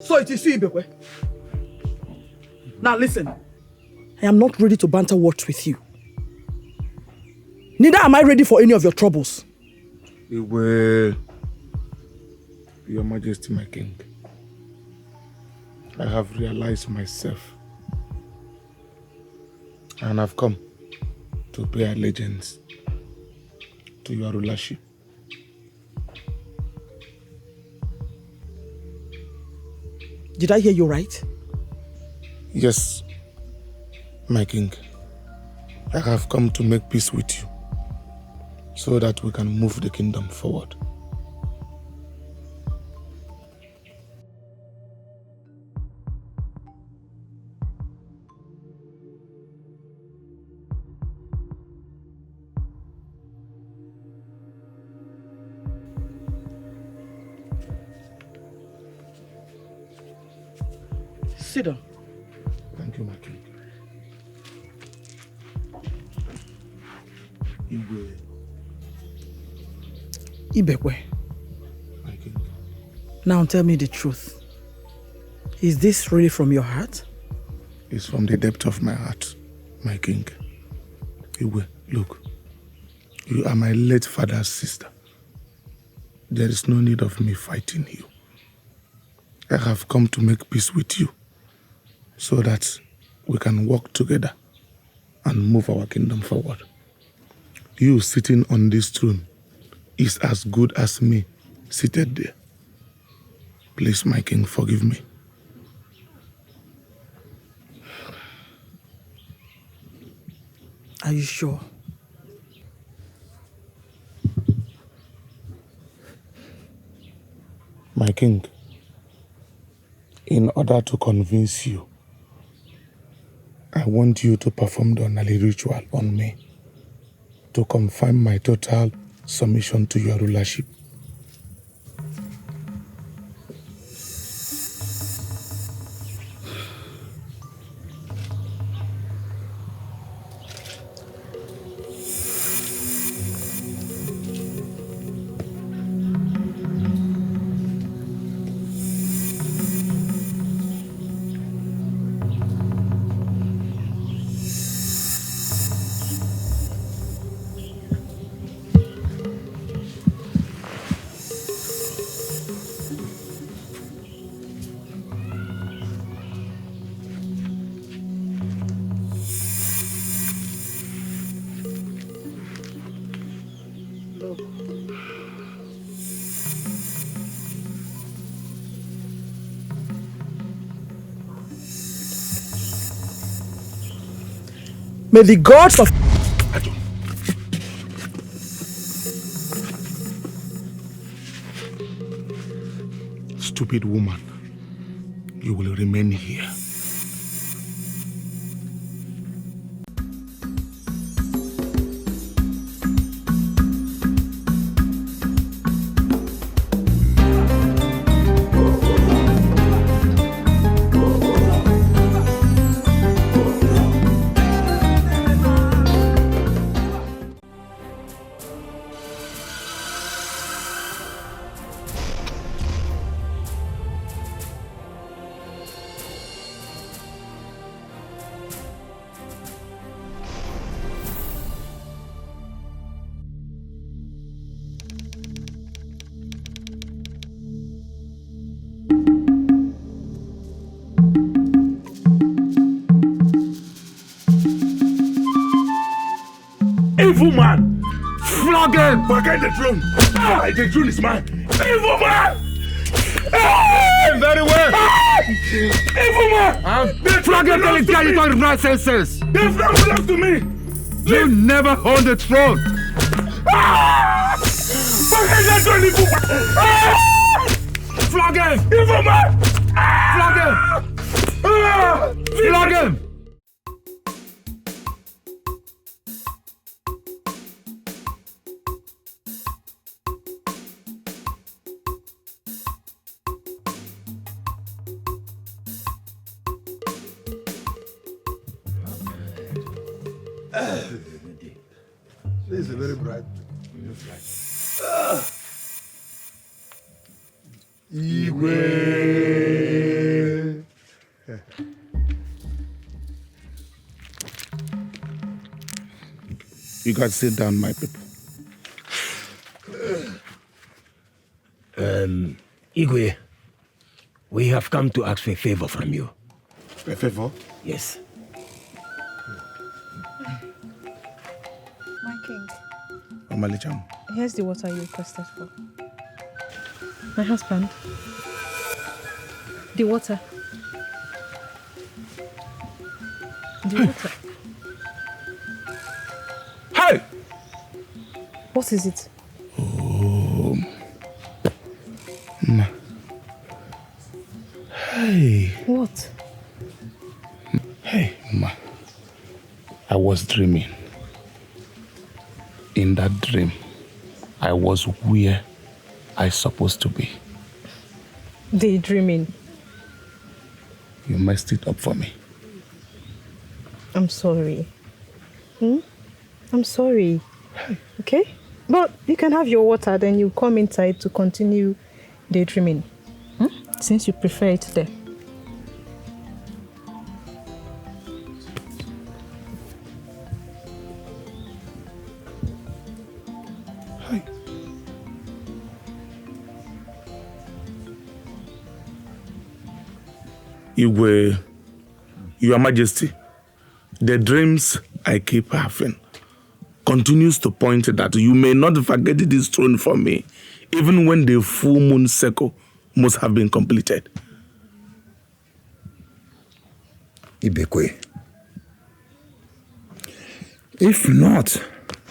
So it is you, Ibekwe. Now listen, I am not ready to banter words with you. Neither am I ready for any of your troubles. Your Majesty, my King, I have realized myself and I've come to pay allegiance to your rulership. Did I hear you right? Yes, my King. I have come to make peace with you so that we can move the kingdom forward. Sit down. Thank you, my King. Ibekwe. My King. Now tell me the truth. Is this really from your heart? It's from the depth of my heart, my King. Iwe, look. You are my late father's sister. There is no need of me fighting you. I have come to make peace with you so that we can work together and move our kingdom forward. You sitting on this throne is as good as me seated there. Please, my King, forgive me. Are you sure? My King, in order to convince you, I want you to perform the Onali ritual on me to confirm my total submission to your rulership. May the gods of... Stupid woman, you will remain here. Evil man! Flog him! Forget the throne! Ah, the throne is mine! Evil man! Ah, very well! Ah, evil man! Flog him till his territory nonsense! The throne belongs to me! You never hold the throne! Ah! Forget the throne, evil man! Ah! Flog him! Evil man! Flog him! Ah! Flog him! This is a very bright flag. Igwe. You guys sit down, my people. Igwe, we have come to ask for a favor from you. A favor? Yes. My king, Omalicham. here's the water you requested for. My husband. The water. The water. Hey! What is it? Hey. What? Hey, Ma. I was dreaming. In that dream, I was where I supposed to be. Daydreaming. You messed it up for me. I'm sorry. I'm sorry. Okay? But you can have your water, then you come inside to continue daydreaming. Since you prefer it there. Hi. Igwe, Your Majesty, the dreams I keep having continues to point that you may not forget this throne for me, even when the full moon cycle must have been completed. Ibekwe, if not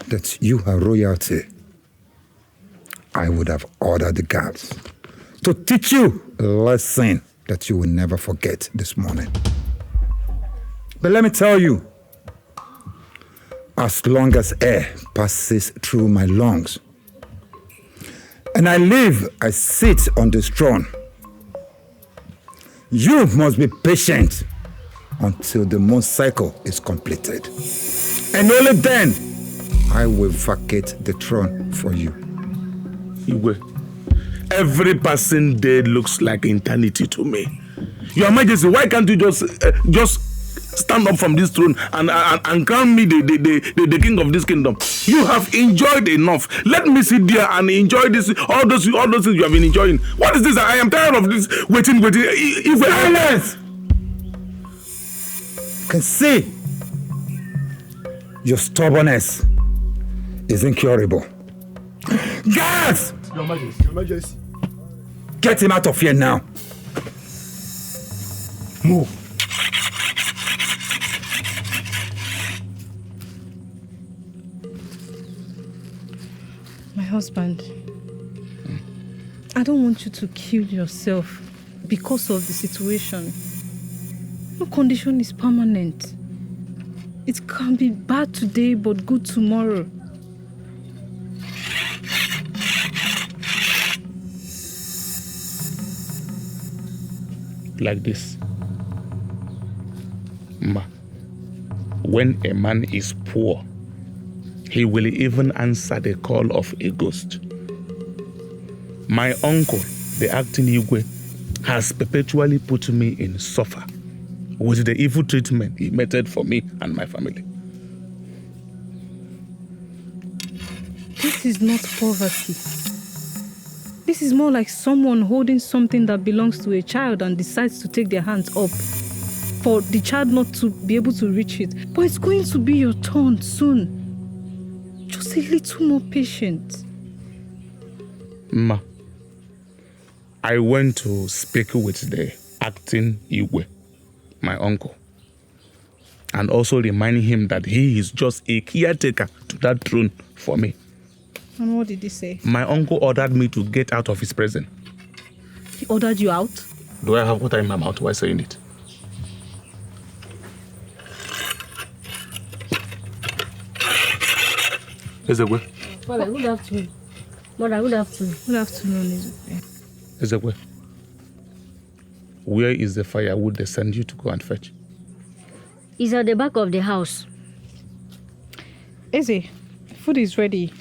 that you are royalty, I would have ordered the guards to teach you a lesson that you will never forget this morning. But let me tell you, as long as air passes through my lungs, and I sit on this throne, you must be patient until the moon cycle is completed. And only then, I will vacate the throne for you. Igwe, every passing day looks like eternity to me. Your Majesty, why can't you just stand up from this throne and crown me the king of this kingdom? You have enjoyed enough. Let me sit there and enjoy this, all those things you have been enjoying. What is this? I am tired of this waiting. Silence! I can see your stubbornness is incurable. Guards! Your Majesty. Your Majesty. Get him out of here now. Move. My husband, I don't want you to kill yourself because of the situation. No condition is permanent. It can be bad today, but good tomorrow. Like this. Ma, when a man is poor, he will even answer the call of a ghost. My uncle, the acting Igwe, has perpetually put me in suffer with the evil treatment he meted for me and my family. This is not poverty. This is more like someone holding something that belongs to a child and decides to take their hands up for the child not to be able to reach it. But it's going to be your turn soon. Just a little more patient. Ma, I went to speak with the acting Igwe, my uncle, and also remind him that he is just a caretaker to that throne for me. And what did he say? My uncle ordered me to get out of his presence. He ordered you out? Do I have water in my mouth while saying it? Ezekwe. Father, good afternoon. Mother, good afternoon. Good afternoon, Ezekwe. Ezekwe, where is the firewood they send you to go and fetch? It's at the back of the house. Eze, food is ready.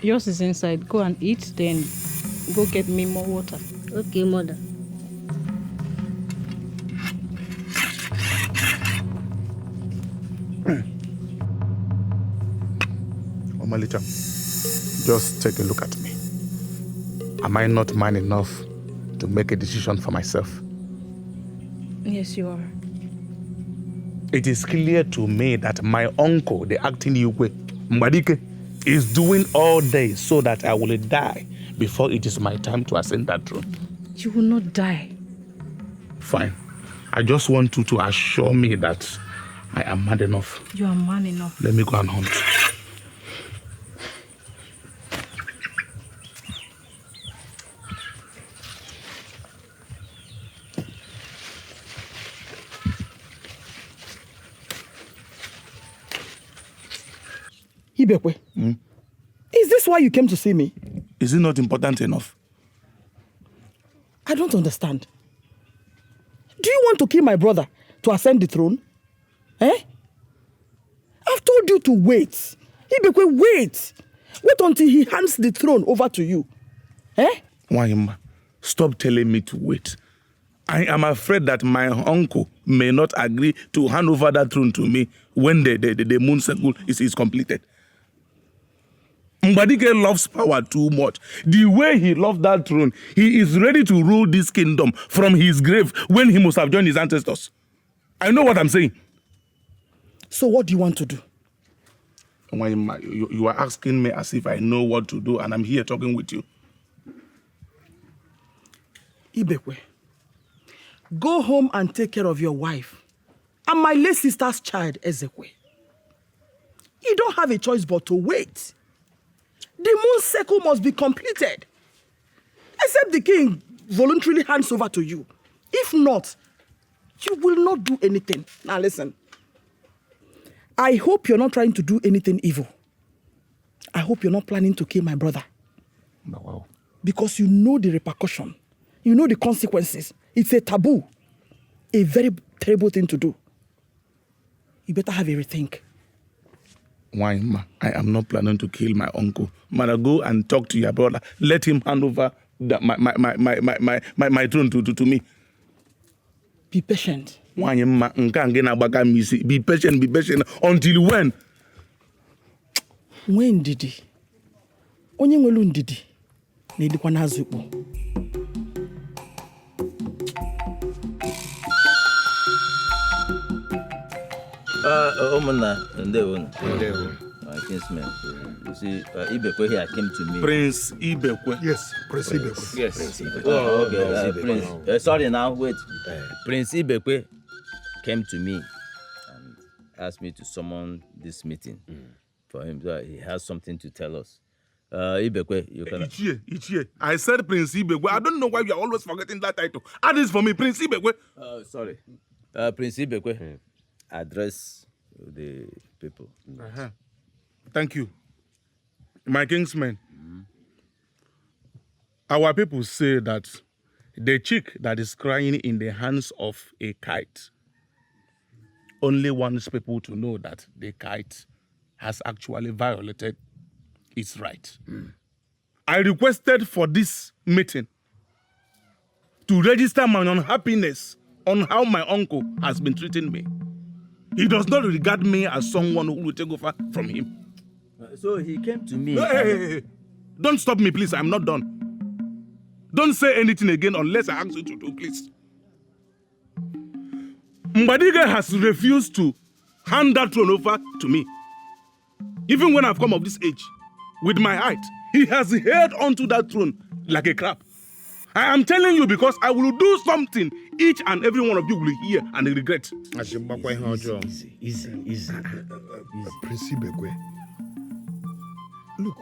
Yours is inside. Go and eat, then go get me more water. Okay, mother. Malicham, just take a look at me. Am I not man enough to make a decision for myself? Yes, you are. It is clear to me that my uncle, the acting Igwe, Mbadike, is doing all this so that I will die before it is my time to ascend that throne. You will not die. Fine. I just want you to assure me that I am mad enough. You are man enough. Let me go and hunt. Ibekwe, is this why you came to see me? Is it not important enough? I don't understand. Do you want to kill my brother to ascend the throne? Eh? I've told you to wait. Ibekwe, wait. Wait until he hands the throne over to you. Eh? Wanyama, stop telling me to wait. I am afraid that my uncle may not agree to hand over that throne to me when the moon cycle is completed. Mbadike loves power too much. The way he loved that throne, he is ready to rule this kingdom from his grave when he must have joined his ancestors. I know what I'm saying. So what do you want to do? You are asking me as if I know what to do and I'm here talking with you. Ibekwe, go home and take care of your wife and my late sister's child, Ezekwe. You don't have a choice but to wait. The moon cycle must be completed. Except the king voluntarily hands over to you. If not, you will not do anything. Now listen. I hope you're not trying to do anything evil. I hope you're not planning to kill my brother. Wow. Because you know the repercussion. You know the consequences. It's a taboo. A very terrible thing to do. You better have a rethink. Why, ma? I am not planning to kill my uncle. Mother, go and talk to your brother. Let him hand over my throne to me. Be patient. Why, ma? Be patient, be patient. Until when? When didi? Onye nwelu ndidi. N'edikwa n'azukpo. My kinsman. You see, Ibekwe here came to me. Prince Ibekwe. Yes, Prince Ibekwe. Yes. Prince Ibekwe. Oh, okay. Prince. Sorry now, wait. Prince Ibekwe came to me and asked me to summon this meeting for him. So he has something to tell us. Ibekwe, you can. Ichie. I said Prince Ibekwe. I don't know why you are always forgetting that title. Add this for me, Prince Ibekwe. Sorry. Prince Ibekwe. Address the people. Thank you. My kingsmen, our people say that the chick that is crying in the hands of a kite only wants people to know that the kite has actually violated its right. I requested for this meeting to register my unhappiness on how my uncle has been treating me. He does not regard me as someone who will take over from him. So he came to me. Hey. Don't stop me, please. I'm not done. Don't say anything again unless I ask you to do, please. Mbadike has refused to hand that throne over to me. Even when I've come of this age, with my height, he has held onto that throne like a crab. I am telling you because I will do something each and every one of you will hear and regret. Easy. Prince Ibekwe. Look,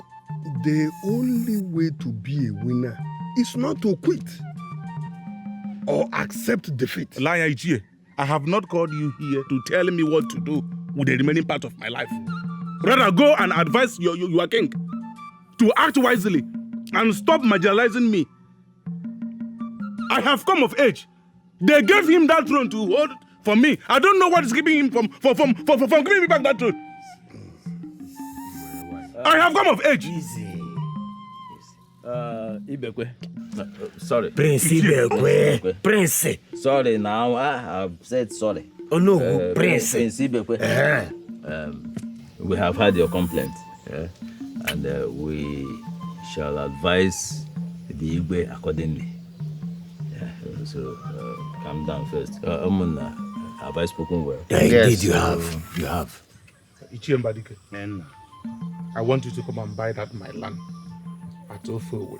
the only way to be a winner is not to quit or accept defeat. Liar Ichie, I have not called you here to tell me what to do with the remaining part of my life. Rather, go and advise your king to act wisely and stop marginalizing me. I have come of age. They gave him that throne to hold for me. I don't know what is keeping him from giving me back that throne. I have come of age. Ibekwe. Sorry. Prince Ibekwe. Prince. Sorry now. I have said sorry. Oh no, Prince. Prince Ibekwe. We have heard your complaint. and we shall advise the Igwe accordingly. Yeah, so calm down first. Have I spoken well? Yeah, indeed, you have. You have. Dikeh, I want you to come and buy that my land at Unfulfilled.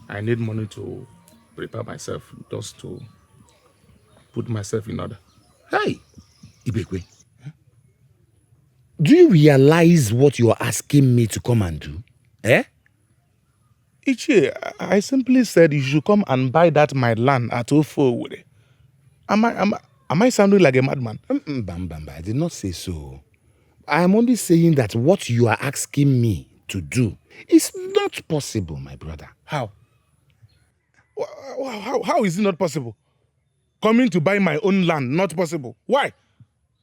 I need money to prepare myself, just to put myself in order. Hey, Ibekwe. Do you realize what you are asking me to come and do? Eh? Ichie, I simply said you should come and buy that my land at Unfulfilled. Am I sounding like a madman? I did not say so. I am only saying that what you are asking me to do is not possible, my brother. How? How is it not possible? Coming to buy my own land, not possible. Why?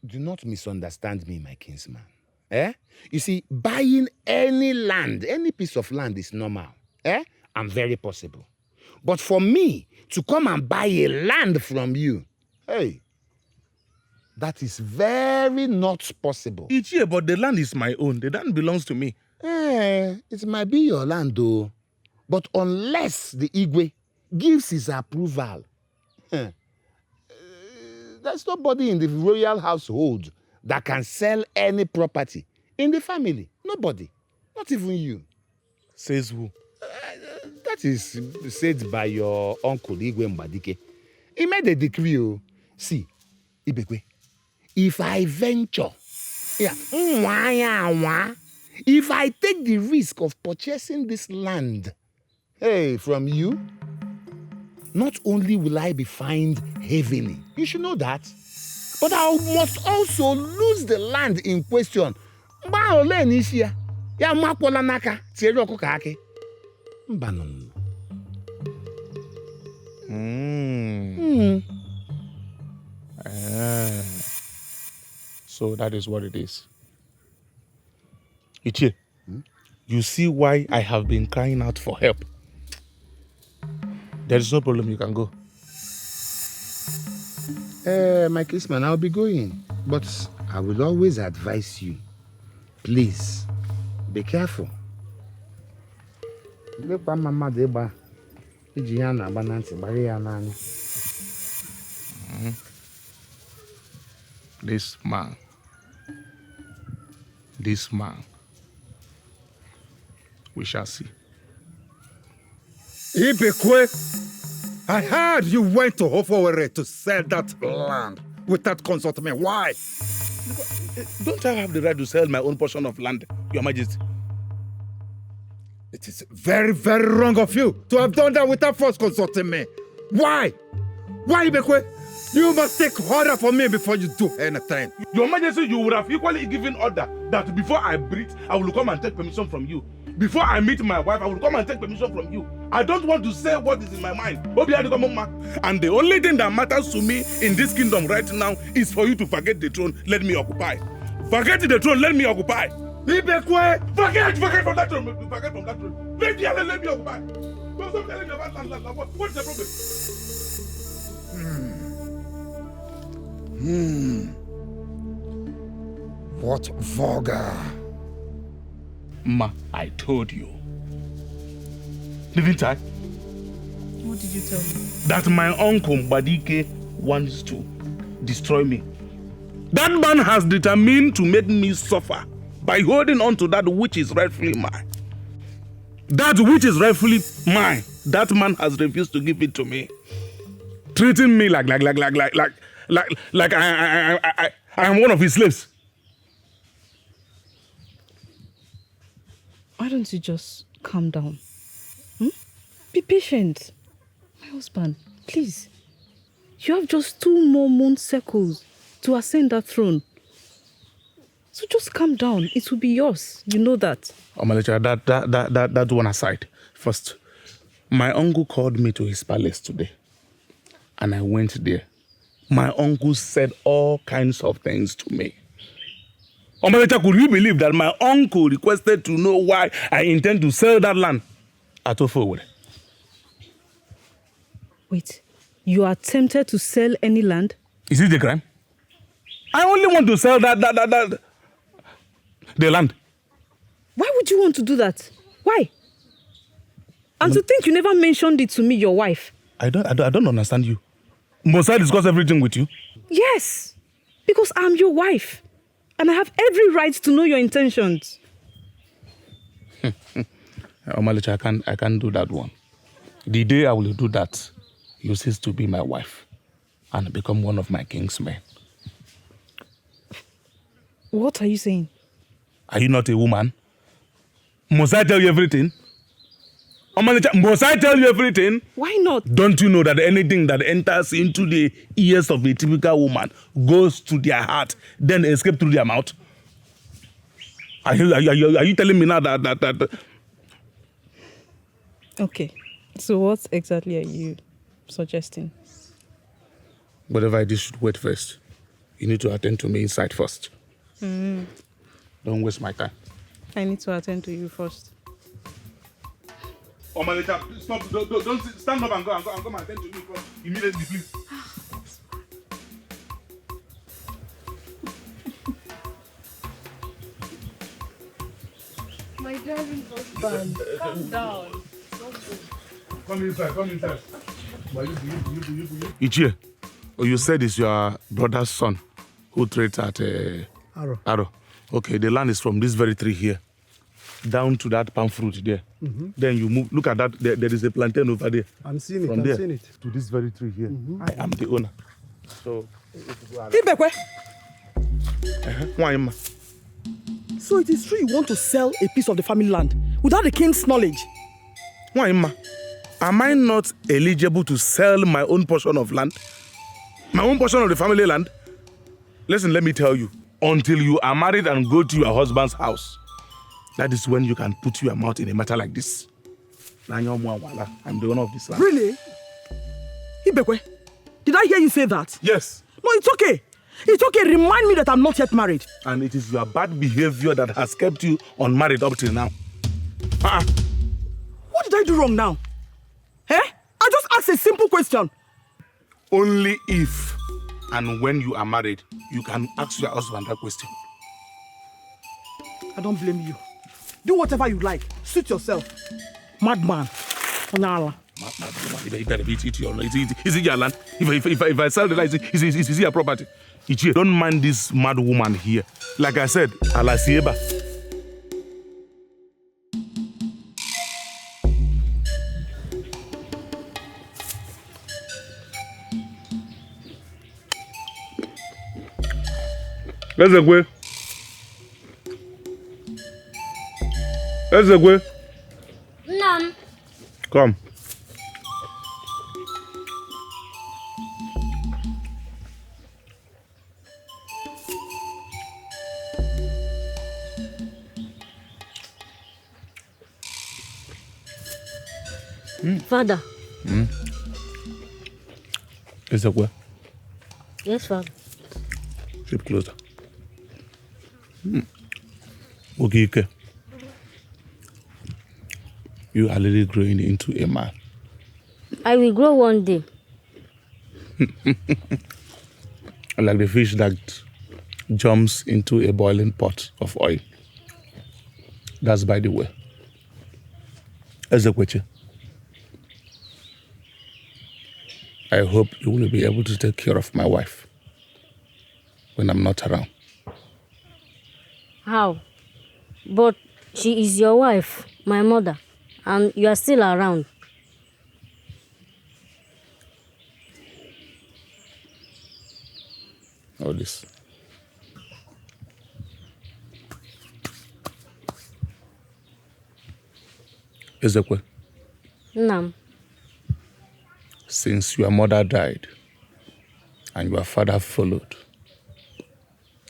Do not misunderstand me, my kinsman. Eh? You see, buying any land, any piece of land is normal. Eh? And very possible. But for me to come and buy a land from you, hey, that is very not possible. Ichie, but the land is my own. The land belongs to me. It might be your land though. But unless the Igwe gives his approval, there's nobody in the royal household that can sell any property in the family. Nobody. Not even you. Says who? That is said by your uncle Igwe Mbadike. He made a decree. Oh. See, Ibekwe, if I venture, if I take the risk of purchasing this land, from you, not only will I be fined heavily, you should know that, but I must also lose the land in question. So that is what it is. Ichie, you see why I have been crying out for help. There is no problem, you can go. My kinsman, I'll be going. But I will always advise you. Please, be careful. This man, we shall see. Ibekwe, I heard you went to Hofowere to sell that land without consulting me. Why? Don't I have the right to sell my own portion of land, Your Majesty? It is very, very wrong of you to have done that without first consulting me. Why? Why, Ibekwe? You must take order from me before you do anything. Your Majesty, you would have equally given order that before I breathe, I will come and take permission from you. Before I meet my wife, I will come and take permission from you. I don't want to say what is in my mind. And the only thing that matters to me in this kingdom right now is for you to forget the throne, let me occupy. Forget the throne, let me occupy. Ibekwe! Forget from that throne. Forget from that throne. Let me occupy. Don't stop telling me about land. What's the problem? What vulgar. Ma, I told you. Didn't I? What did you tell me? that my uncle Dikeh wants to destroy me. That man has determined to make me suffer by holding on to that which is rightfully mine. That which is rightfully mine, that man has refused to give it to me, treating me like I am one of his slaves. Why don't you just calm down? Be patient. My husband, please. You have just 2 more moon circles to ascend that throne. So just calm down. It will be yours. You know that. Omalecha, that one aside. First, my uncle called me to his palace today. And I went there. My uncle said all kinds of things to me. Omalecha, could you believe that my uncle requested to know why I intend to sell that land at Unfulfilled? Wait, you are tempted to sell any land? Is it a crime? I only want to sell the land. Why would you want to do that? Why? And to think you never mentioned it to me, your wife. I don't understand you. Must I discuss everything with you? Yes, because I'm your wife. And I have every right to know your intentions. Omalicha, I can't do that one. The day I will do that, you cease to be my wife and become one of my king's men. What are you saying? Are you not a woman? Must I tell you everything? Omalicha, must I tell you everything? Why not? Don't you know that anything that enters into the ears of a typical woman goes to their heart, then escape through their mouth? Are you telling me now that... Okay, so what exactly are you suggesting? Whatever I did should wait first. You need to attend to me inside first. Don't waste my time. I need to attend to you first. Oh, Malika, stop. Don't stand up and go and attend to me first. Immediately, please. My darling husband, calm down. Come inside. Ichie, you said it's your brother's son who trades at Arrow. Okay, the land is from this very tree here down to that palm fruit there. Then you move. Look at that. There is a plantain over there. I'm seeing it. From I'm seeing it. To this very tree here. I am the owner. So. Ibekwe. Why, ma? So it is true you want to sell a piece of the family land without the king's knowledge? Why, ma? Am I not eligible to sell my own portion of land? My own portion of the family land? Listen, let me tell you. Until you are married and go to your husband's house, that is when you can put your mouth in a matter like this. I'm the owner of this land. Really? Ibekwe, did I hear you say that? Yes. No, it's okay. It's okay. Remind me that I'm not yet married. And it is your bad behavior that has kept you unmarried up till now. What did I do wrong now? Eh? I just asked a simple question. Only if and when you are married, you can ask your husband that question. I don't blame you. Do whatever you like. Suit yourself. Madman. Onala. You better be it your land. Is it your land? If I sell the land, is it your property? Ichie, don't mind this mad woman here. Like I said, Alasieba. Ezekwe. Nam. Come. Father. Ezekwe. Yes, Father. Sleep closer. Ogike. You are really growing into a man. I will grow one day. Like the fish that jumps into a boiling pot of oil. That's by the way. Ezekwechi, I hope you will be able to take care of my wife when I'm not around. How? But she is your wife, my mother, and you are still around. All this. Ezekwe, Nam. since your mother died and your father followed,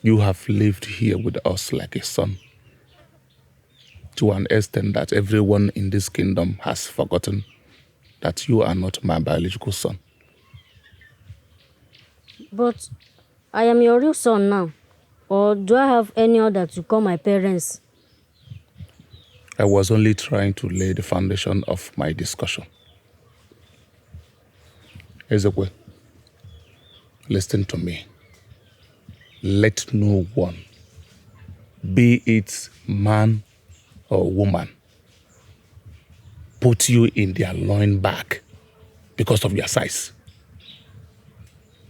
you have lived here with us like a son, to an extent that everyone in this kingdom has forgotten that you are not my biological son. But I am your real son now. Or do I have any other to call my parents? I was only trying to lay the foundation of my discussion. Ezekwe, listen to me. Let no one, be it man or woman put you in their loin bag because of your size.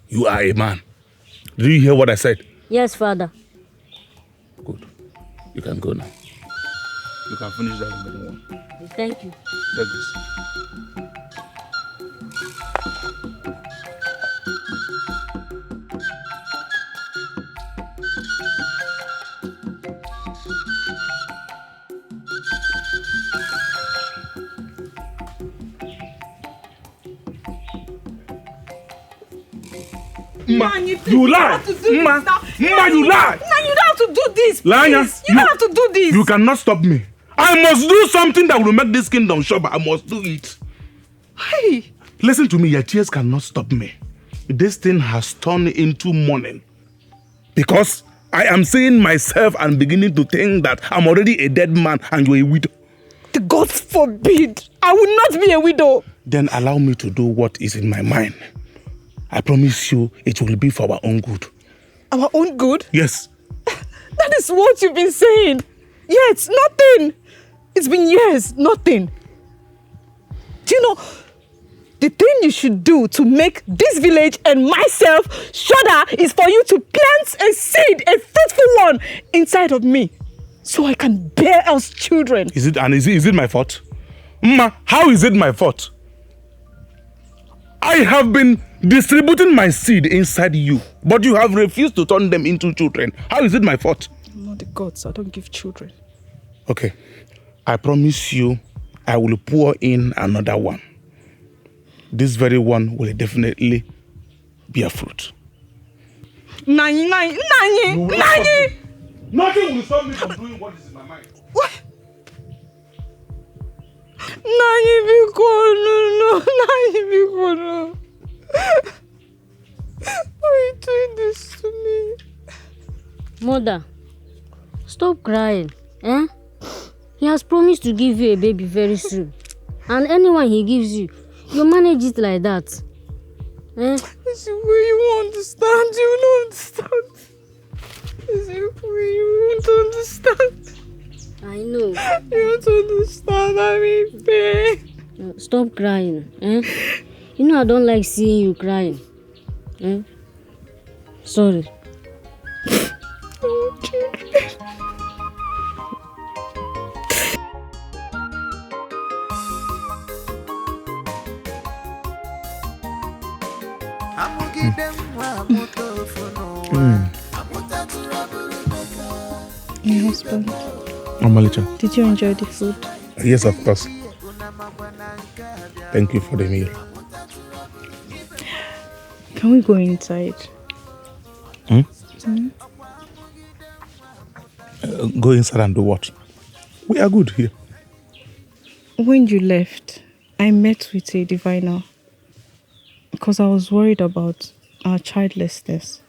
You are a man. Do you hear what I said? Yes, Father. Good. You can go now. You can finish that remaining one. Thank you. Take this. You lie! You lie! Now you don't have to do this, please. Lanya, You don't have to do this. You cannot stop me. I must do something that will make this kingdom sure, but I must do it. Hey. Listen to me, your tears cannot stop me. This thing has turned into mourning. Because I am seeing myself and beginning to think that I'm already a dead man and you're a widow. The gods forbid. I will not be a widow. Then allow me to do what is in my mind. I promise you it will be for our own good. Our own good? Yes. That is what you've been saying. Yes, nothing. It's been years, nothing. Do you know, the thing you should do to make this village and myself shudder is for you to plant a seed, a fruitful one, inside of me, so I can bear else children. Is it my fault? Ma, how is it my fault? I have been distributing my seed inside you, but you have refused to turn them into children. How is it my fault? I'm not the gods, I don't give children. Okay, I promise you I will pour in another one. This very one will definitely bear fruit. Nani! Nothing will stop me from doing what is in my mind. What? Nani, no. Why are you doing this to me? Mother, stop crying. Eh? He has promised to give you a baby very soon. And anyone he gives you, you manage it like that. Eh? It's the way you won't understand. You don't understand. It's the way you won't understand. I know. You don't understand. I'm in pain. Stop crying. Eh? You know I don't like seeing you crying. Eh? Sorry. Oh, children. My husband. Amalicha. Did you enjoy the food? Yes, of course. Thank you for the meal. Can we go inside? Go inside and do what? We are good here. When you left, I met with a diviner because I was worried about our childlessness.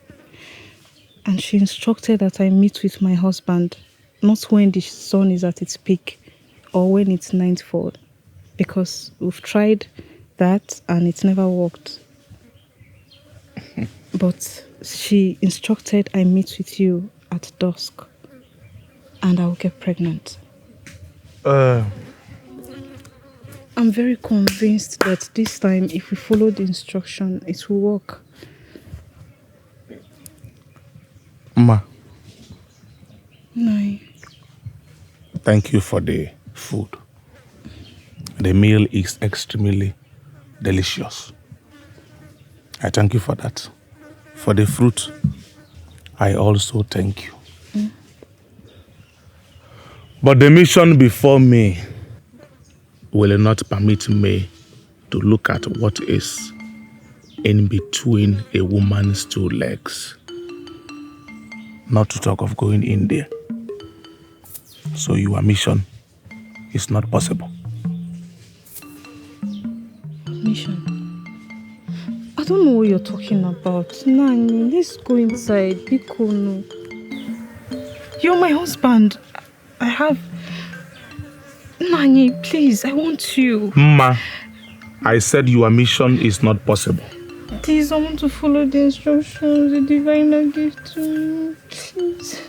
And she instructed that I meet with my husband, not when the sun is at its peak or when it's nightfall, because we've tried that and it never worked. But she instructed I meet with you at dusk and I'll get pregnant. I'm very convinced that this time, if we follow the instruction, it will work. Ma. No. Thank you for the food. The meal is extremely delicious. I thank you for that. For the fruit, I also thank you. But the mission before me will not permit me to look at what is in between a woman's two legs. Not to talk of going in there. So your mission is not possible. Mission? I don't know what you're talking about. Nani, let's go inside. Bikono. You're my husband. I have... Nani, please, I want you. Ma, I said your mission is not possible. Please, I want to follow the instructions the diviner gave to me. Please.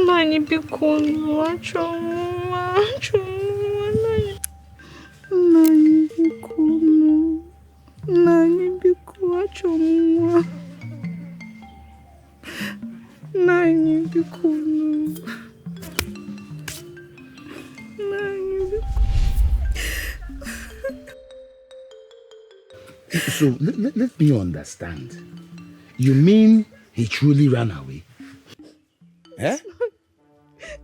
Nani bikonu, achomwa. Nani bikonu. Nani bikonu, achomwa. Nani bikonu. So let me understand. You mean he truly ran away? Eh?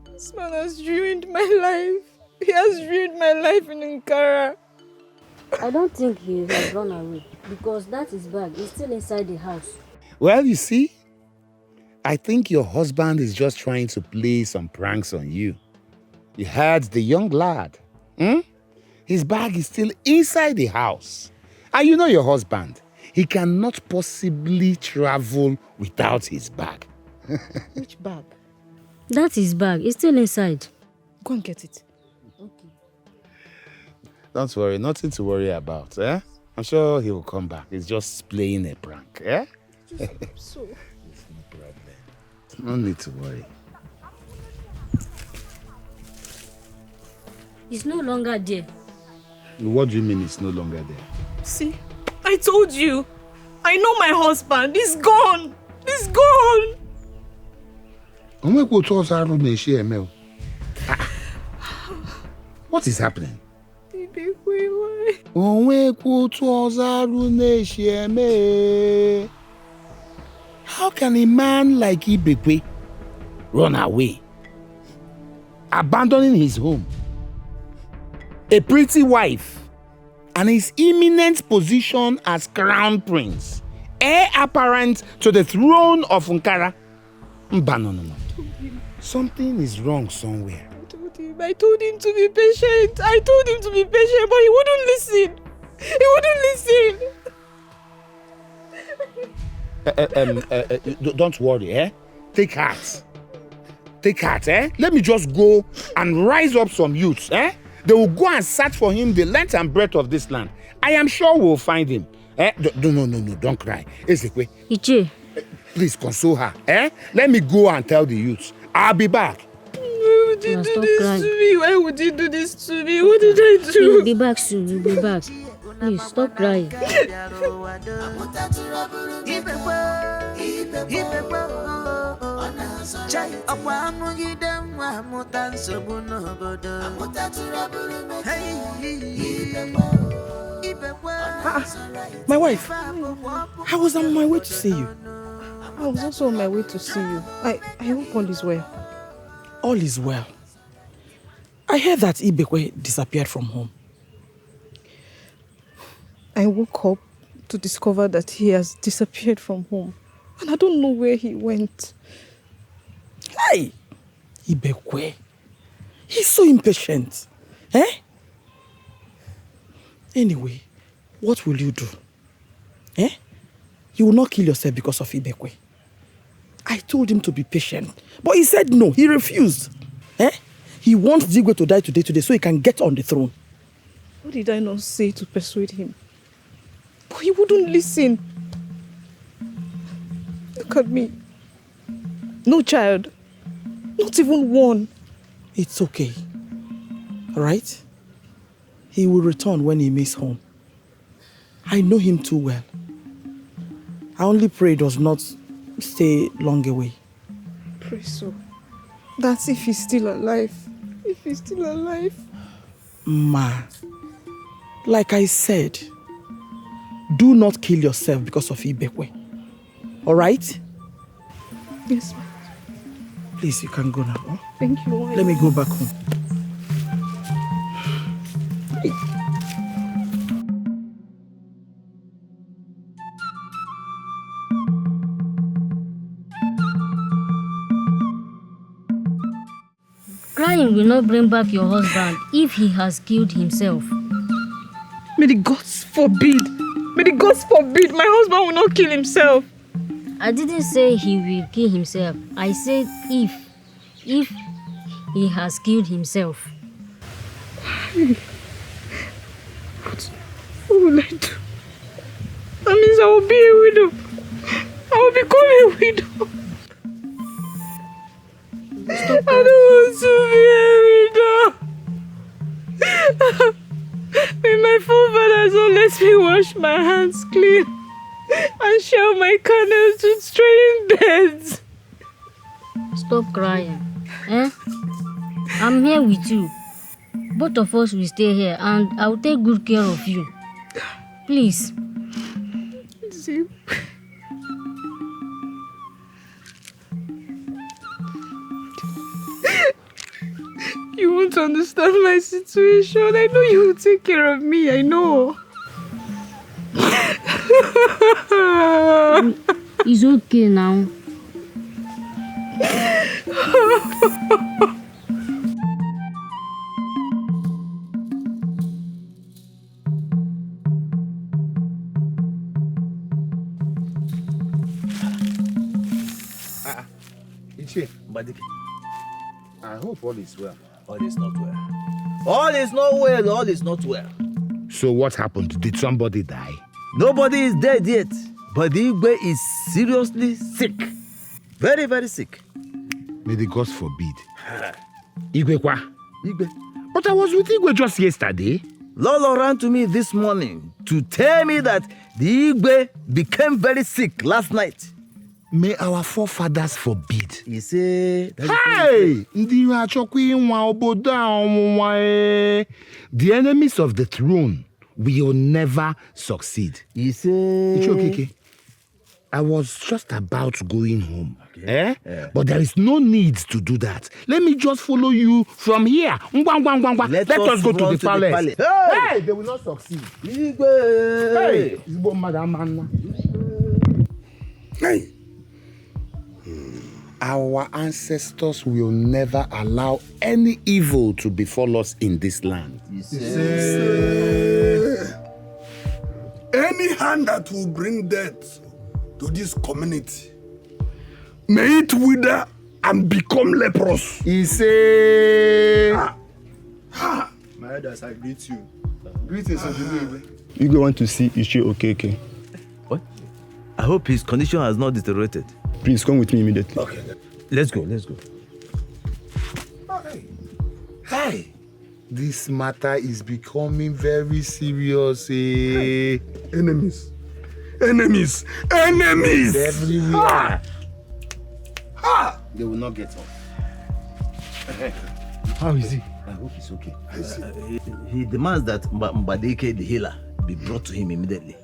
This man has ruined my life. He has ruined my life in Ankara. I don't think he has run away because that his bag is still inside the house. Well, you see, I think your husband is just trying to play some pranks on you. You heard the young lad. His bag is still inside the house. And you know your husband. He cannot possibly travel without his bag. Which bag? That's his bag. It's still inside. Go and get it. Okay. Don't worry, nothing to worry about, eh? I'm sure he will come back. He's just playing a prank, eh? So. No problem. No need to worry. It's no longer there. What do you mean it's no longer there? See, I told you. I know my husband. He's gone. He's gone. What is happening? How can a man like Ibekwe run away, abandoning his home, a pretty wife, and his imminent position as crown prince, heir apparent to the throne of Ankara? No. Something is wrong somewhere. I told him to be patient. But he wouldn't listen. Don't worry, eh? Take heart, eh? Let me just go and rise up some youths, eh? They will go and search for him the length and breadth of this land. I am sure we'll find him. Eh? No, don't cry. Ezekwe. Iche. Please console her, eh? Let me go and tell the youths. I'll be back. Why would you do this to me? Why would you do this to me? What did I do? You'll be back soon. You'll be back. Please stop crying. My wife, I was on my way to see you. I was also on my way to see you. I hope all is well. All is well. I heard that Ibekwe disappeared from home. I woke up to discover that he has disappeared from home. And I don't know where he went. Hey! Ibekwe. He's so impatient. Eh? Anyway, what will you do? Eh? You will not kill yourself because of Ibekwe. I told him to be patient. But he said no. He refused. Eh? He wants Zigwe to die today so he can get on the throne. What did I not say to persuade him? But he wouldn't listen. Look at me. No child. Not even one. It's okay. Alright? He will return when he makes home. I know him too well. I only pray he does not stay long away. Pray so. That's if he's still alive. If he's still alive. Ma, like I said, do not kill yourself because of Ibekwe. Alright? Yes, ma'am. Please, you can go now. Huh? Thank you. Let me go back home. Hey. Crying will not bring back your husband if he has killed himself. May the gods forbid. May the gods forbid my husband will not kill himself. I didn't say he will kill himself. I said if he has killed himself. What will I do? That means I will be a widow. I will become a widow. my hands clean and share my candles with straying birds. Stop crying. Eh? I'm here with you. Both of us will stay here and I'll take good care of you. Please. See? You won't understand my situation. I know you will take care of me. I know. It's okay now. Dikeh, I hope all is well. all is not well. All is not well, all is not well. So what happened? Did somebody die? Nobody is dead yet, but the Igwe is seriously sick. Very, very sick. May the gods forbid. Igwe kwa? Igwe. But I was with Igwe just yesterday. Lolo ran to me this morning to tell me that the Igwe became very sick last night. May our forefathers forbid. He said, Hey! Ndị achọkwa ịnwa obodo a ọnwụnwa e. The enemies of the throne will never succeed. He said, Ichokeke, I was just about going home. Okay. Yeah. But there is no need to do that. Let me just follow you from here. Let us go to the palace. Hey! They will not succeed. Igwe! Hey! Igbo Madamana. Hey! Our ancestors will never allow any evil to befall us in this land. Any hand that will bring death to this community, may it wither and become leprous. He say, My elders, I greet you. Greetings of the day. You go want to see Ishi Okeke. What? I hope his condition has not deteriorated. Please come with me immediately. Okay. Let's go, let's go. hey, this matter is becoming very serious. Eh? Enemies. Enemies. Enemies. Everywhere. They will not get off. How is he? I hope he's okay. He demands that Dikeh the healer be brought to him immediately.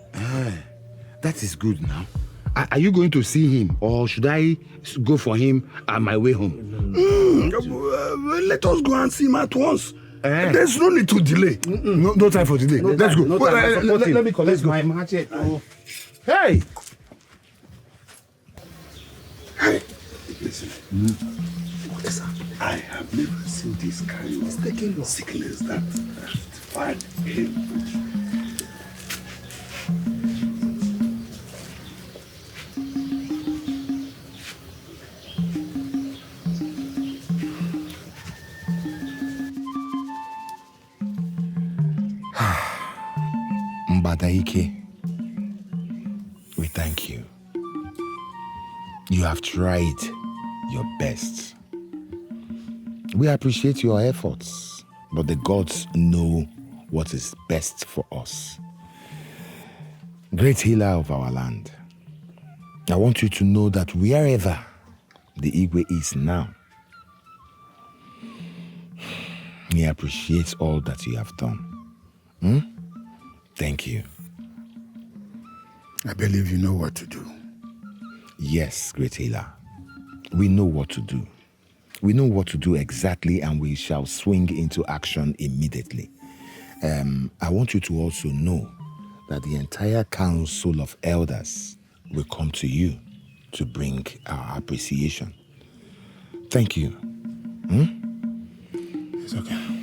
That is good now. Are you going to see him or should I go for him on my way home? Let us go and see him at once. There's no need to delay. No time for delay. Let's go. Let me collect my machete. Hey! Hey, listen. I have never seen this kind of sickness that fight him. Dikeh, we thank you. You have tried your best. We appreciate your efforts, but the gods know what is best for us. Great healer of our land, I want you to know that wherever the Igwe is now, he appreciates all that you have done. Thank you. I believe you know what to do. Yes, great healer. We know what to do. We know what to do exactly, and we shall swing into action immediately. I want you to also know that the entire council of elders will come to you to bring our appreciation. Thank you. It's okay.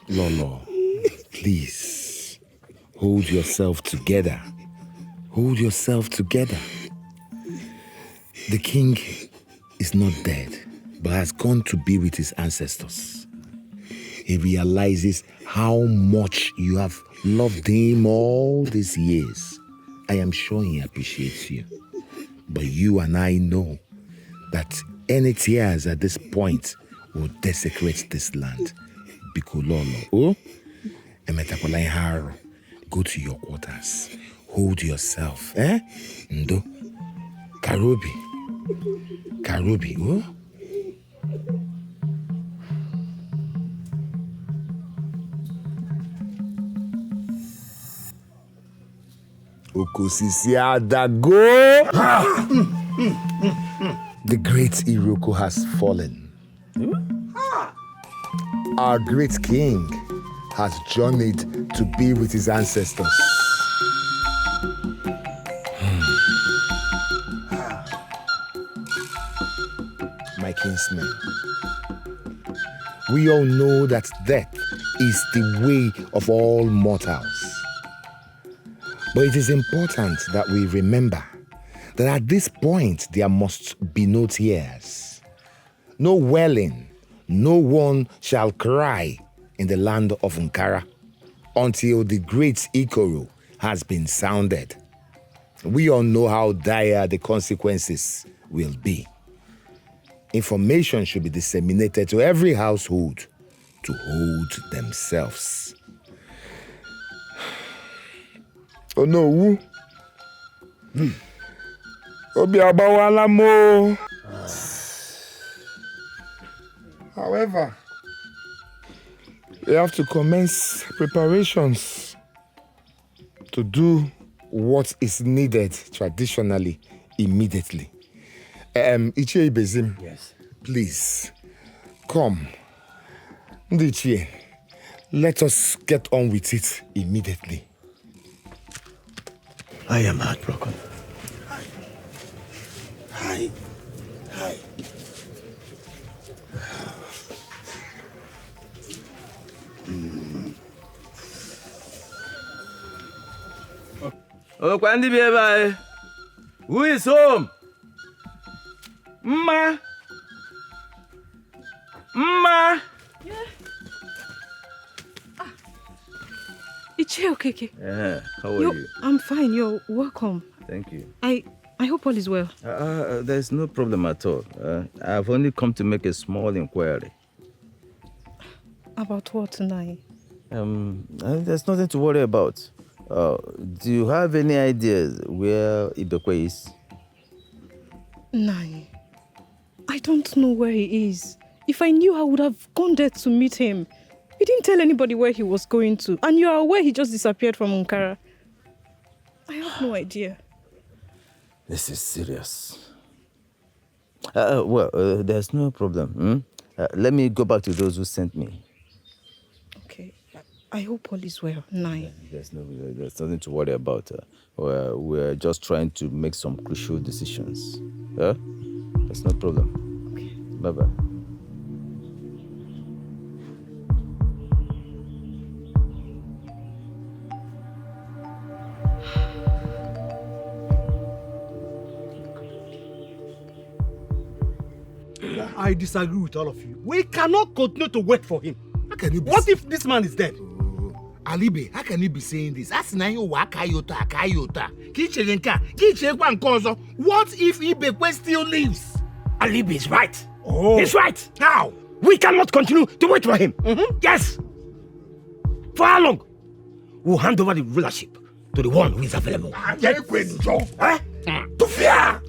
Lolo, please, hold yourself together. Hold yourself together. The king is not dead, but has gone to be with his ancestors. He realizes how much you have loved him all these years. I am sure he appreciates you. But you and I know that any tears at this point will desecrate this land. Bikololo. Oh? Emetakola haro. Go to your quarters. Hold yourself. Eh? Ndo. Karubi. Karubi. Oh? Okosisi Adago. The great Iroko has fallen. Our great king has journeyed to be with his ancestors. My kinsmen, we all know that death is the way of all mortals. But it is important that we remember that at this point there must be no tears, no wailing, no one shall cry in the land of Nkara until the great Ikoro has been sounded. We all know how dire the consequences will be. Information should be disseminated to every household to hold themselves. Oh no, who? Obi abawala mo. However, we have to commence preparations to do what is needed traditionally immediately. Ichie Ibezim, yes. Please, come. Ndichie, let us get on with it immediately. I am heartbroken. Hi. Oh, Kwandi Beba, who is home? Ma. Yeah. Ichie Okeke. Yeah, how are you? I'm fine. You're welcome. Thank you. I hope all is well. There's no problem at all. I've only come to make a small inquiry. About what tonight? There's nothing to worry about. Do you have any ideas where Ibekwe is? Nai, I don't know where he is. If I knew, I would have gone there to meet him. He didn't tell anybody where he was going to. And you are aware he just disappeared from Nkara. I have no idea. This is serious. There's no problem. Let me go back to those who sent me. Okay. I hope all is well. Nai. There's nothing to worry about. We're just trying to make some crucial decisions. There's no problem. Okay. Bye-bye. I disagree with all of you. We cannot continue to wait for him. How can you be What if this man is dead? Alibe, how can you be saying this? What if Ibekwe still lives? Alibi is right. Oh. He's right. How? We cannot continue to wait for him. Yes. For how long? We'll hand over the rulership to the one who is available. To fear.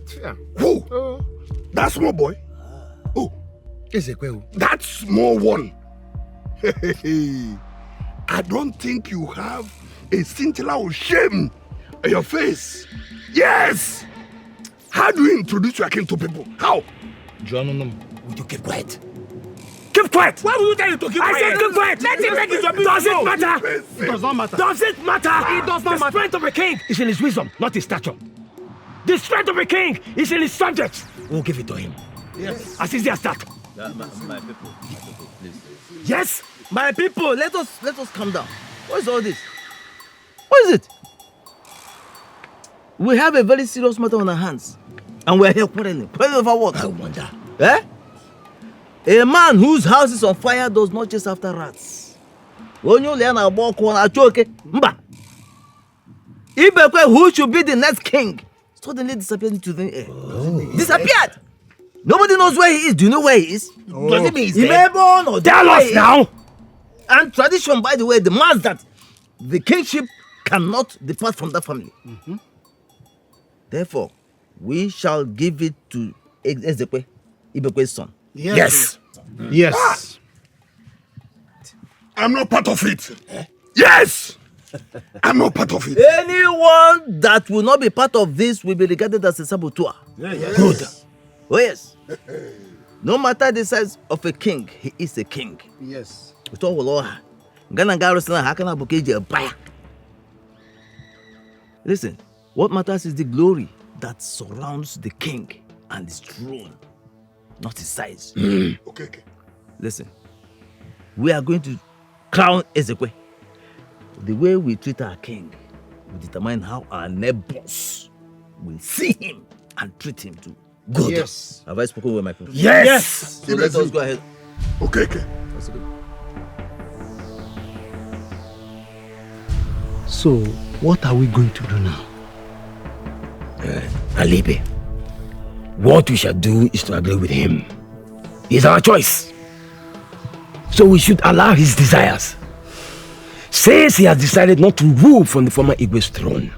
Who? That small boy? Who? That small one. I don't think you have a scintilla of shame on your face. Yes! How do you introduce your king to people? How? Would you keep quiet? Keep quiet! Why will you tell him to keep quiet? I said keep quiet! Let him make his opinion. Does it matter? It does not matter. Does it matter? It does not the matter. The strength of a king is in his wisdom, not his stature. The strength of a king is in his subjects. We'll give it to him. Yes. As easy as that. My people, please. Yes? My people, let us calm down. What is all this? What is it? We have a very serious matter on our hands. And we're here quarreling. Quarreling over what? I wonder. Eh? A man whose house is on fire does not chase after rats. Ibekwe, who should be the next king, suddenly disappeared into the air. Disappeared! Nobody knows where he is. Do you know where he is? Does it mean he's dead? Or Tell us now! And tradition, by the way, demands that the kingship cannot depart from that family. Therefore, we shall give it to Ezekwe, Ibekwe's son. Yes. Yes. I'm not part of it. Yes! I'm not part of it. Anyone that will not be part of this will be regarded as a saboteur. Good. Oh yes. No matter the size of a king, he is a king. Yes. Listen, what matters is the glory that surrounds the king and his throne, not his size. Okay. Listen, we are going to crown Ezekwe. The way we treat our king will determine how our neighbors will see him and treat him too. Good. Yes. Have I spoken with my people? Yes. So let us go ahead. Okay. That's good. So, what are we going to do now? Alibe, what we shall do is to agree with him. He's our choice. So we should allow his desires. Since he has decided not to rule from the former Igwe's throne,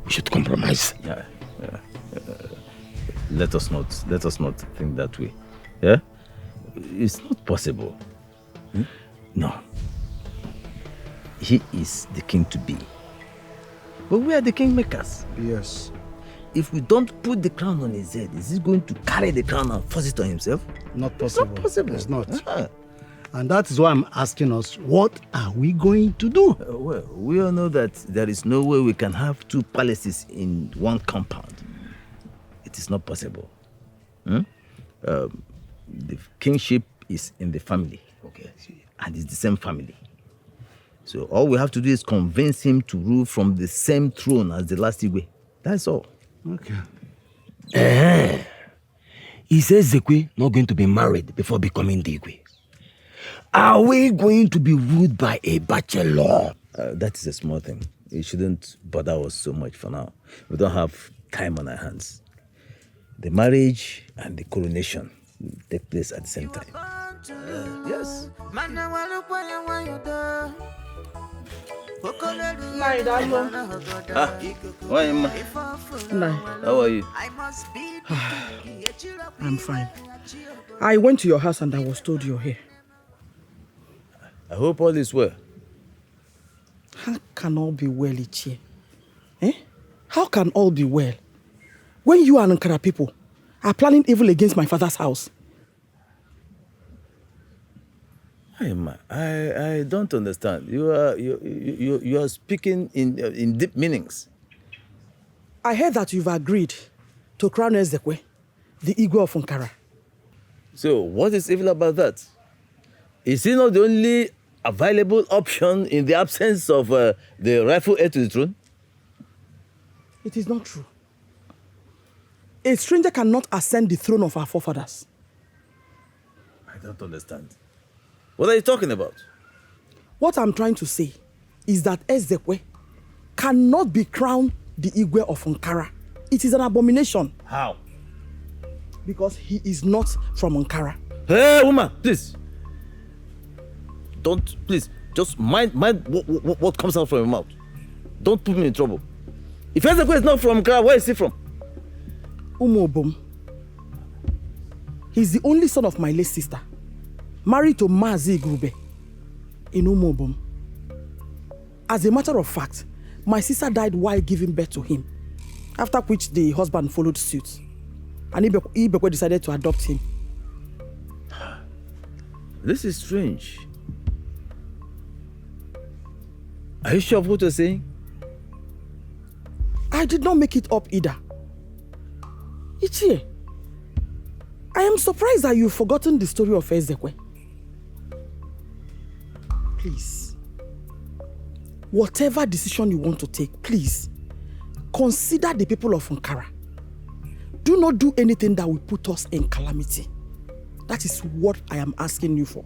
we should compromise. Let us not think that way. Yeah? It's not possible. No. He is the king to be. But we are the kingmakers. Yes. If we don't put the crown on his head, is he going to carry the crown and force it on himself? Not possible. It's not possible. It's not. And that is why I'm asking us, what are we going to do? Well, we all know that there is no way we can have two palaces in one compound. It is not possible. The kingship is in the family. Okay. And it's the same family. So all we have to do is convince him to rule from the same throne as the last Igwe. That's all. Okay. He says Zekwe not going to be married before becoming the Igwe. Are we going to be ruled by a bachelor? That is a small thing. It shouldn't bother us so much for now. We don't have time on our hands. The marriage and the coronation will take place at the same time. Yes. How are you? I'm fine. I went to your house and I was told you're here. I hope all is well. How can all be well, Ichie? How can all be well? When you and Nkara people are planning evil against my father's house. I don't understand. You are speaking in deep meanings. I heard that you've agreed to crown Ezekwe, the Igwe of Nkara. So what is evil about that? Is he not the only available option in the absence of the rightful heir to the throne? It is not true. A stranger cannot ascend the throne of our forefathers. I don't understand. What are you talking about? What I'm trying to say is that Ezekwe cannot be crowned the Igwe of Nkara. It is an abomination. How? Because he is not from Nkara. Hey, woman, please. Please, just mind what comes out from your mouth. Don't put me in trouble. If Ezekwe is not from Nkara, where is he from? Umobom. He's the only son of my late sister, married to Mazi Grube in Umobom. As a matter of fact, my sister died while giving birth to him, after which the husband followed suit. And Ibekwe decided to adopt him. This is strange. Are you sure of what you're saying? I did not make it up either. Ichie, I am surprised that you've forgotten the story of Ezekwe. Please, whatever decision you want to take, please, consider the people of Nkara. Do not do anything that will put us in calamity. That is what I am asking you for.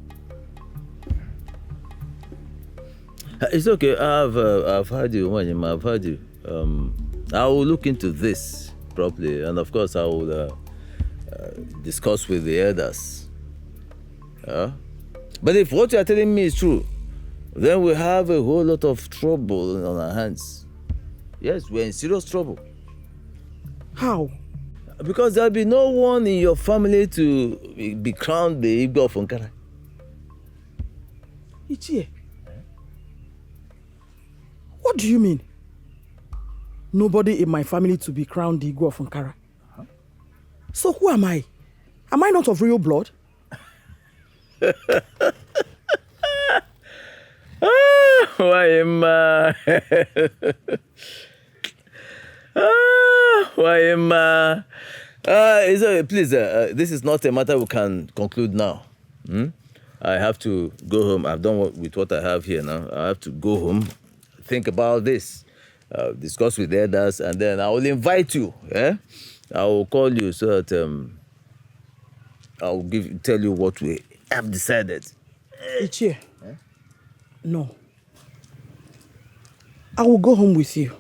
It's okay. I've heard you, Wanyama. I've heard you. I will look into this properly. And of course, I will discuss with the elders. But if what you are telling me is true, then we have a whole lot of trouble on our hands. Yes, we're in serious trouble. How? Because there'll be no one in your family to be crowned the Igbo of Ankara. Ichie, what do you mean? Nobody in my family to be crowned the Igbo of Ankara? So who am I? Am I not of royal blood? Why am I? Why am I? Please, this is not a matter we can conclude now. I have to go home. I've done with what I have here now. I have to go home, think about this, discuss with the elders, and then I will invite you. I will call you so that I will tell you what we have decided. Ichie, no. I will go home with you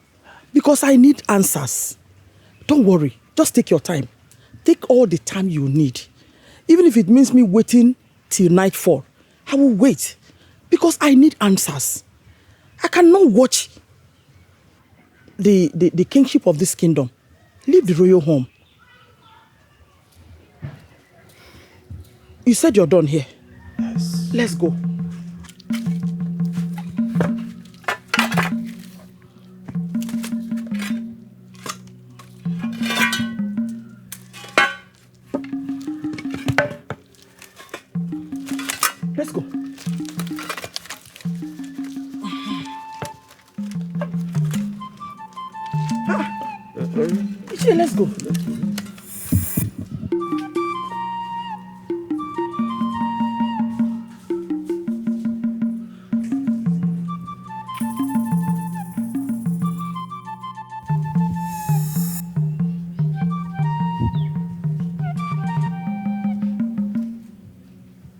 because I need answers. Don't worry. Just take your time. Take all the time you need. Even if it means me waiting till nightfall, I will wait because I need answers. I cannot watch the kingship of this kingdom leave the royal home. You said you're done here. Yes. Let's go. Let's go. Ichie, let's go.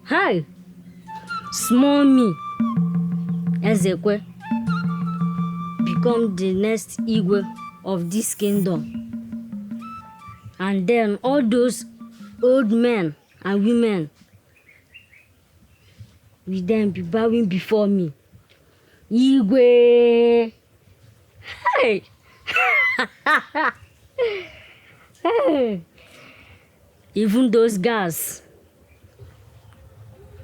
Hi, small me, Ezekwe, become the next Igwe of this kingdom. And then all those old men and women will then be bowing before me. Igwe! Hey! Hey! Even those guys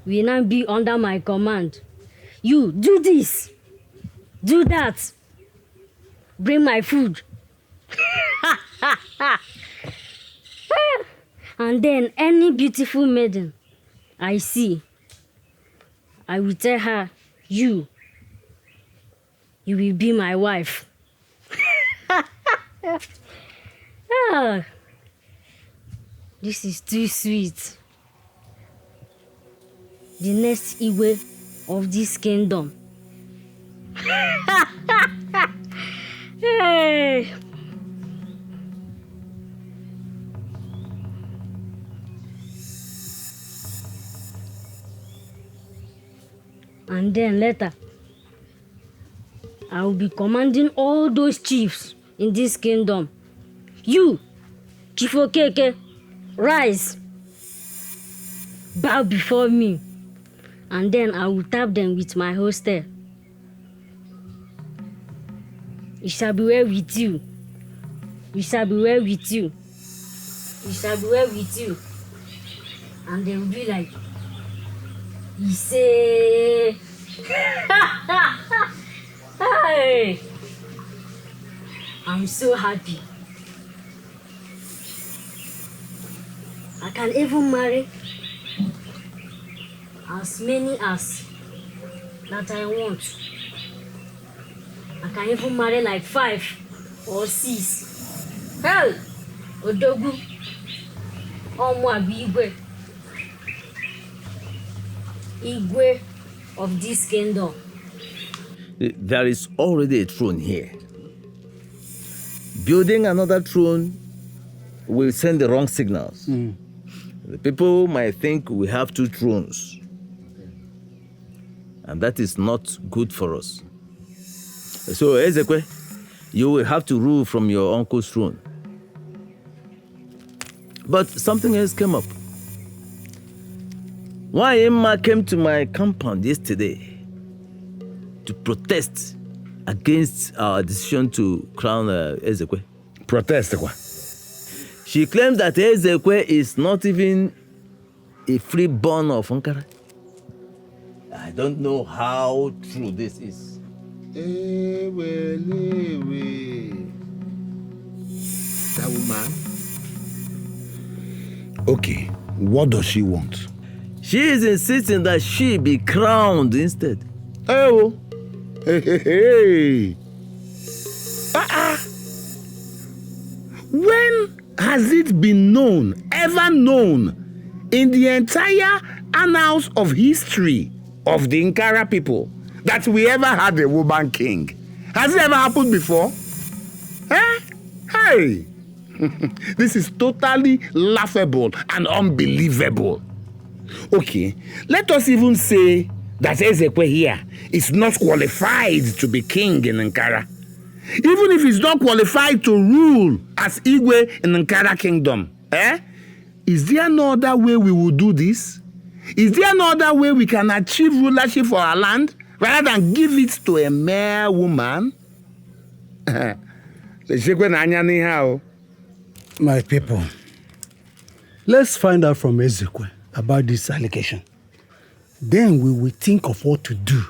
will now be under my command. You, do this, do that, bring my food. And then any beautiful maiden I see, I will tell her, you will be my wife. This is too sweet. The next Igwe of this kingdom. Hey. And then later, I will be commanding all those chiefs in this kingdom. You, Chief Okeke, rise, bow before me, and then I will tap them with my holster. It shall be well with you. It shall be well with you. It shall be well with you. And they will be like, he say, hey, I'm so happy. I can even marry as many as that I want. I can even marry like 5 or 6. Hell, Odogu, Igwe. Igwe of this kingdom. There is already a throne here. Building another throne will send the wrong signals. The people might think we have 2 thrones. And that is not good for us. So, Ezekwe, you will have to rule from your uncle's throne. But something else came up. One Emma came to my compound yesterday to protest against our decision to crown Ezekwe. Protest what? She claims that Ezekwe is not even a freeborn of Ankara. I don't know how true this is. That woman? Okay, what does she want? She is insisting that she be crowned instead. Oh, hey. When has it been known, ever known, in the entire annals of history of the Nkara people that we ever had a woman king? Has it ever happened before? Eh? Hey! This is totally laughable and unbelievable. Okay, let us even say that Ezekwe here is not qualified to be king in Nkara. Even if he's not qualified to rule as Igwe in Nkara kingdom, is there no other way we will do this? Is there no other way we can achieve rulership for our land rather than give it to a mere woman? My people, let's find out from Ezekwe about this allegation. Then we will think of what to do.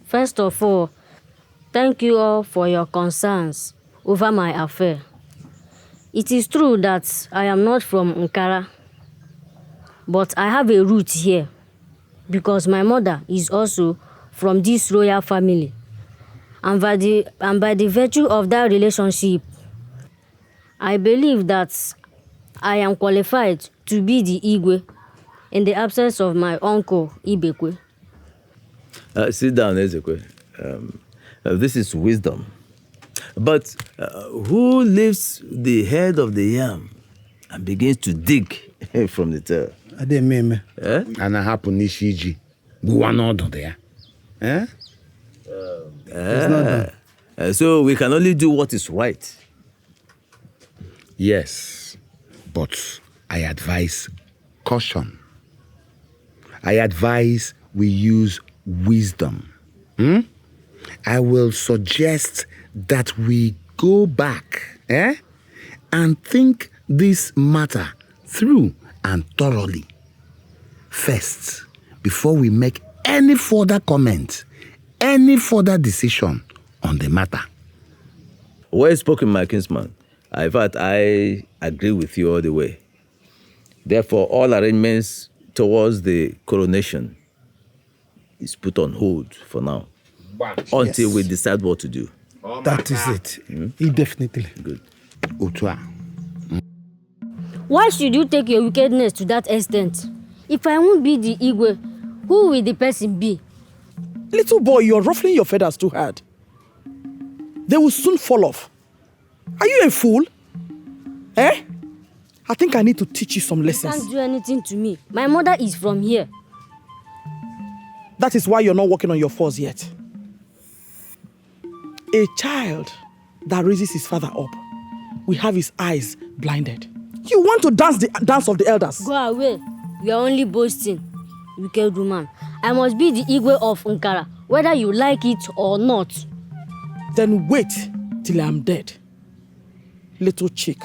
First of all, thank you all for your concerns over my affair. It is true that I am not from Nkara, but I have a root here because my mother is also from this royal family. And by the virtue of that relationship, I believe that I am qualified to be the Igwe in the absence of my uncle Ibekwe. Sit down, Ezekwe. This is wisdom. But who lifts the head of the yam and begins to dig from the tail? And I happen Nishiji. One order there. So we can only do what is right. Yes, but I advise caution. I advise we use wisdom. I will suggest that we go back and think this matter through and thoroughly. First, before we make any further comment, any further decision on the matter. Well spoken, my kinsman. In fact, I agree with you all the way. Therefore, all arrangements towards the coronation is put on hold for now. Until we decide what to do. That is it. Indefinitely. Good. Why should you take your wickedness to that extent? If I won't be the Igwe, who will the person be? Little boy, you're ruffling your feathers too hard. They will soon fall off. Are you a fool? I think I need to teach you some lessons. You can't do anything to me. My mother is from here. That is why you're not working on your force yet. A child that raises his father up will have his eyes blinded. You want to dance the dance of the elders? Go away. You are only boasting, wicked woman. I must be the Igwe of Nkara, whether you like it or not. Then wait till I'm dead, little chick.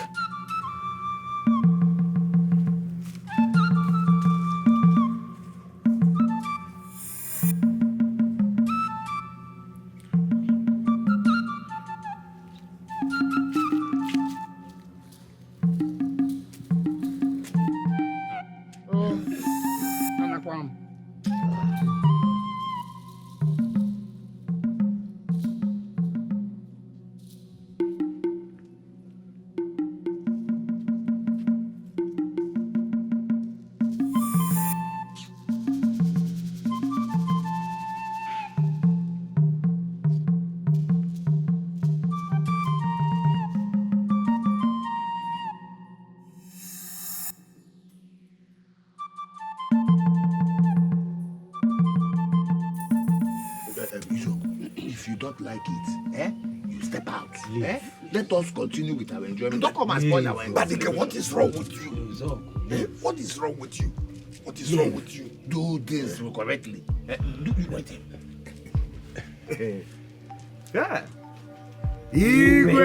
you don't like it, you step out. Let us continue with our enjoyment. Don't come and spoil our enjoyment. Dikeh, what is wrong with you? What is wrong with you? What is wrong with you? Do this correctly. Do you want him? Yeah. Igwe!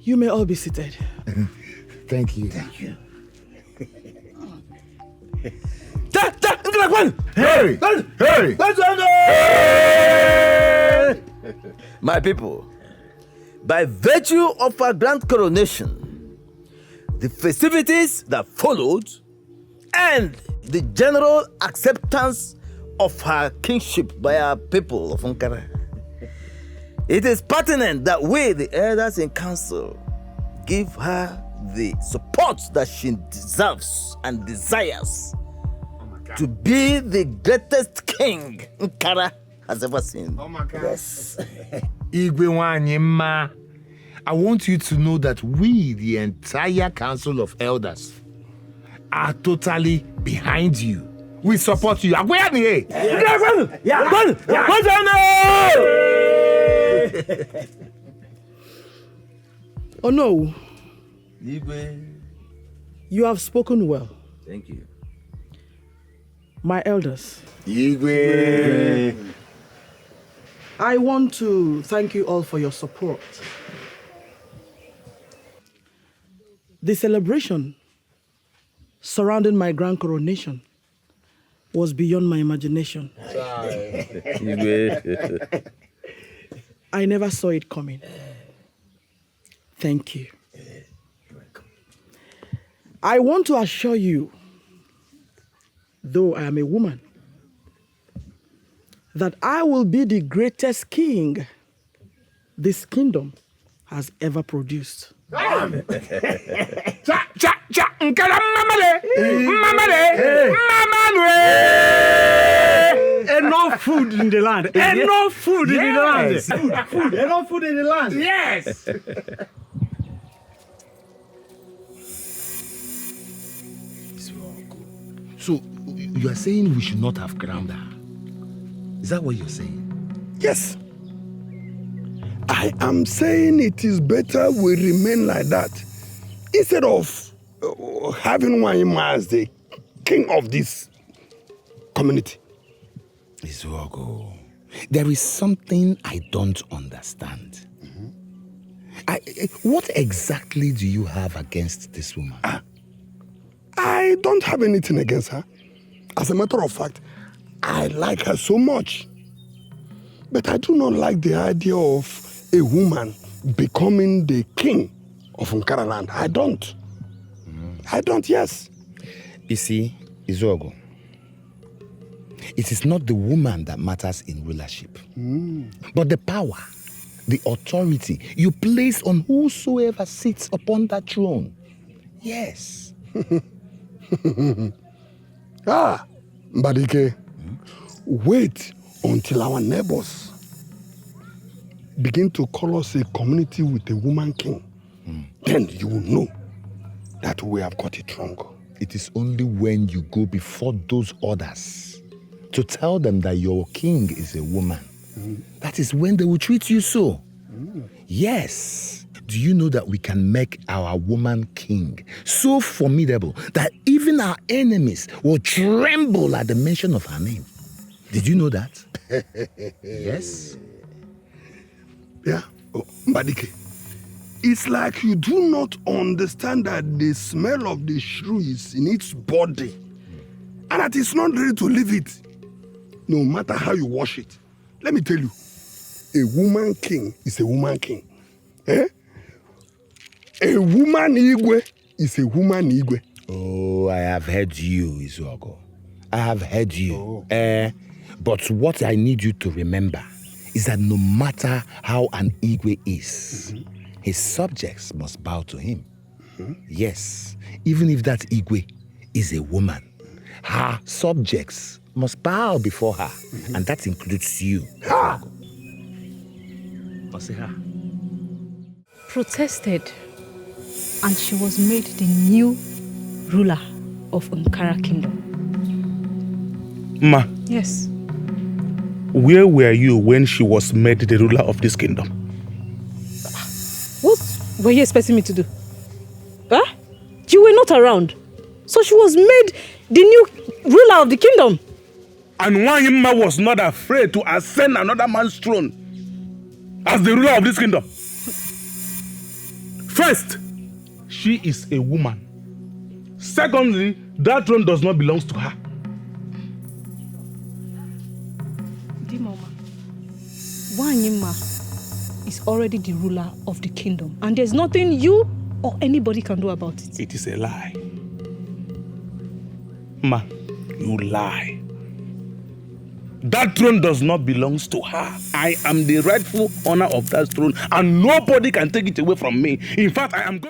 You may all be seated. Thank you. Thank you. Hey! Hey! My people, by virtue of her grand coronation, the festivities that followed, and the general acceptance of her kingship by our people of Ankara, it is pertinent that we, the elders in council, give her the support that she deserves and desires to be the greatest king Ankara has ever seen. Oh my God. Yes. Igwe Wanyema, I want you to know that we, the entire council of elders, are totally behind you. We support you. Oh no. Igwe. You have spoken well. Thank you. My elders. Igwe. I want to thank you all for your support. The celebration surrounding my grand coronation was beyond my imagination. I never saw it coming. Thank you. I want to assure you, though I am a woman, that I will be the greatest king this kingdom has ever produced. Enough food in the land. Enough food in the land. Food. Enough food in the land. Yes. So, you are saying we should not have crowned her? Is that what you're saying? Yes. I am saying it is better we remain like that instead of having Wanyema as the king of this community. Izuogo, there is something I don't understand. What exactly do you have against this woman? I don't have anything against her. As a matter of fact, I like her so much. But I do not like the idea of a woman becoming the king of Ankara land. I don't. I don't, yes. You see, Izuogo, it is not the woman that matters in rulership, but the power, the authority you place on whosoever sits upon that throne. Yes. Dikeh, wait until our neighbors begin to call us a community with a woman king. Then you will know that we have got it wrong. It is only when you go before those others to tell them that your king is a woman, that is when they will treat you so. Yes. Do you know that we can make our woman king so formidable that even our enemies will tremble at the mention of her name? Did you know that? Yes. Yeah. Dikeh, it's like you do not understand that the smell of the shrew is in its body and that it's not ready to leave it, no matter how you wash it. Let me tell you, a woman king is a woman king. A woman Igwe is a woman Igwe. Oh, I have heard you, Izuogo. I have heard you. But what I need you to remember is that no matter how an Igwe is, his subjects must bow to him. Yes, even if that Igwe is a woman, her subjects must bow before her, and that includes you. Protested, and she was made the new ruler of Ankara Kingdom. Ma, Yes. where were you when she was made the ruler of this kingdom? What were you expecting me to do? Huh? You were not around. So she was made the new ruler of the kingdom. And Wanyima was not afraid to ascend another man's throne as the ruler of this kingdom. First, she is a woman. Secondly, that throne does not belong to her. Dimoma, Wanyima is already the ruler of the kingdom, and there's nothing you or anybody can do about it. It is a lie. Ma, you lie. That throne does not belong to her. I am the rightful owner of that throne, and nobody can take it away from me. In fact, I am going